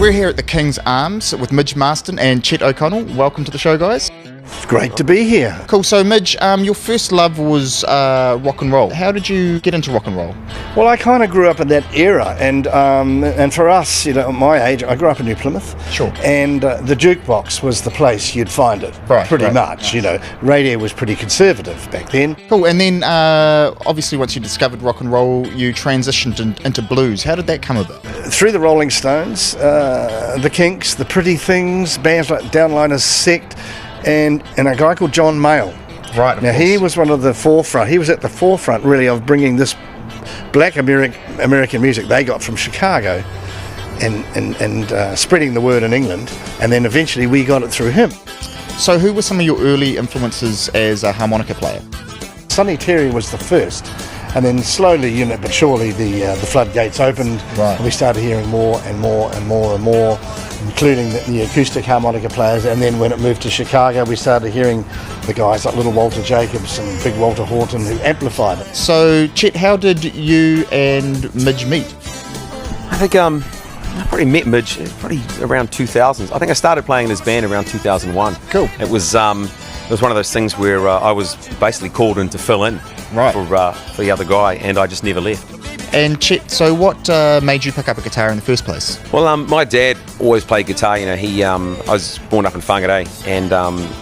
We're here at the King's Arms with Midge Marsden and Chet O'Connell. Welcome to the show, guys. It's great to be here. Cool. So, Midge, your first love was rock and roll. How did you get into rock and roll? Well, I kind of grew up in that era, and for us, at my age, I grew up in New Plymouth. Sure. And the jukebox was the place you'd find it. Right. Pretty much. Radio was pretty conservative back then. Cool. And then, obviously, once you discovered rock and roll, you transitioned into blues. How did that come about? Through the Rolling Stones, the Kinks, the Pretty Things, bands like Downliners, Sect, and a guy called John Mayall. Right. Now, he was one of the forefront. He was at the forefront, really, of bringing this black American music they got from Chicago and spreading the word in England. And then eventually we got it through him. So who were some of your early influences as a harmonica player? Sonny Terry was the first. And then slowly, but surely the floodgates opened. Right. And we started hearing more and more and more and more, including the acoustic harmonica players. And then when it moved to Chicago, we started hearing the guys like Little Walter Jacobs and Big Walter Horton who amplified it. So, Chet, how did you and Midge meet? I think I probably met Midge probably around 2000s. I think I started playing in his band around 2001. Cool. It was one of those things where I was basically called in to fill in for the other guy, and I just never left. And Chet, so what made you pick up a guitar in the first place? Well, my dad always played guitar. I was born up in Whangarei, and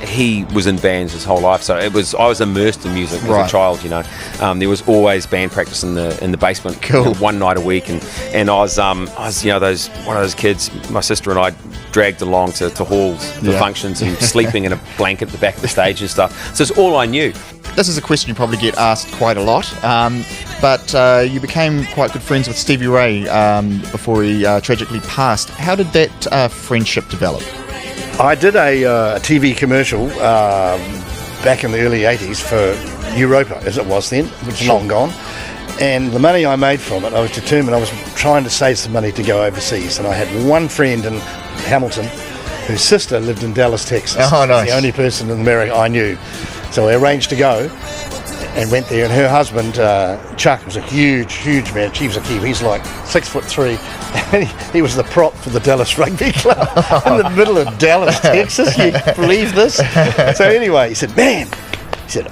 he was in bands his whole life. So I was immersed in music as a child. There was always band practice in the basement. Cool. One night a week, and I was one of those kids. My sister and I dragged along to halls for functions and sleeping in a blanket at the back of the stage and stuff. So it's all I knew. This is a question you probably get asked quite a lot, but you became quite good friends with Stevie Ray before he tragically passed. How did that friendship develop? I did a TV commercial back in the early 80s for Europa, as it was then, which is long gone. And the money I made from it, I was determined, I was trying to save some money to go overseas. And I had one friend in Hamilton whose sister lived in Dallas, Texas. Oh, nice. The only person in America I knew. So I arranged to go and went there, and her husband, Chuck, was a huge man. He was a Kiwi. He's like 6'3", and he was the prop for the Dallas Rugby Club in the middle of Dallas, Texas. You believe this? So anyway, he said,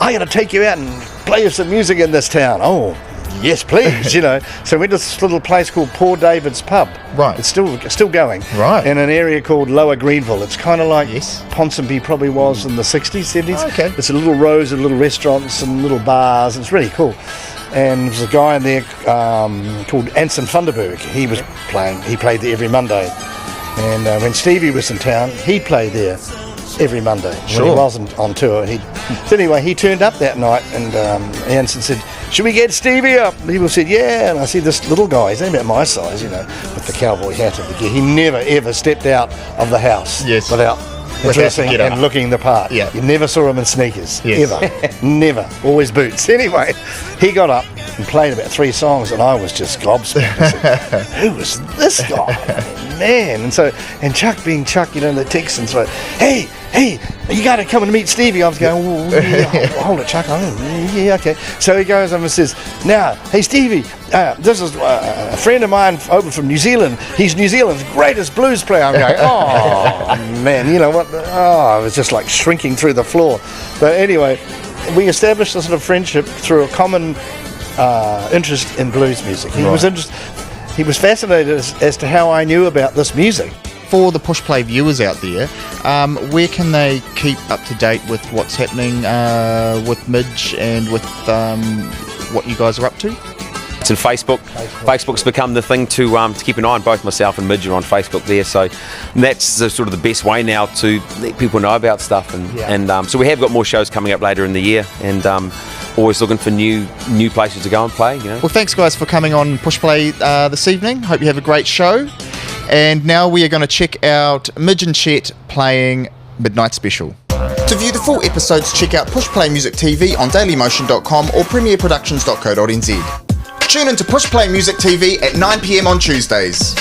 I got to take you out and play you some music in this town. Oh, yes, please, So we went to this little place called Poor David's Pub. Right. It's still going. Right. In an area called Lower Greenville. It's kind of like Ponsonby probably was in the 60s, 70s. Oh, okay. It's a little rows of little restaurants and little bars. It's really cool. And there was a guy in there called Anson Funderburg. He played there every Monday. And when Stevie was in town, he played there every Monday. Sure. When he wasn't on tour. So anyway, he turned up that night, and Anson said, "Should we get Stevie up?" And people said, "Yeah." And I see this little guy, he's only about my size, with the cowboy hat and the gear. He never ever stepped out of the house without dressing and looking the part. Yeah. You never saw him in sneakers, ever. Never. Always boots. Anyway, he got up and played about 3 songs, and I was just gobsmacked. I said, who was this guy? Man. And Chuck being Chuck, the Texans, like, hey, you got to come and meet Stevie. I was going, hold it, Chuck. Yeah, okay. So he goes over and says, now, hey, Stevie, this is a friend of mine over from New Zealand. He's New Zealand's greatest blues player. I'm going, oh, man, you know what? I was just like shrinking through the floor. But anyway, we established a sort of friendship through a common interest in blues music. He was fascinated as to how I knew about this music. For the Push Play viewers out there, where can they keep up to date with what's happening with Midge and with what you guys are up to? It's in Facebook. Facebook's become the thing to keep an eye on. Both myself and Midge are on Facebook there, so that's sort of the best way now to let people know about stuff. And so we have got more shows coming up later in the year, and always looking for new places to go and play. Well, thanks guys for coming on Push Play this evening. Hope you have a great show. And now we are going to check out Midge and Chet playing Midnight Special. To view the full episodes, check out Push Play Music TV on dailymotion.com or premierproductions.co.nz. Tune into Push Play Music TV at 9 p.m. on Tuesdays.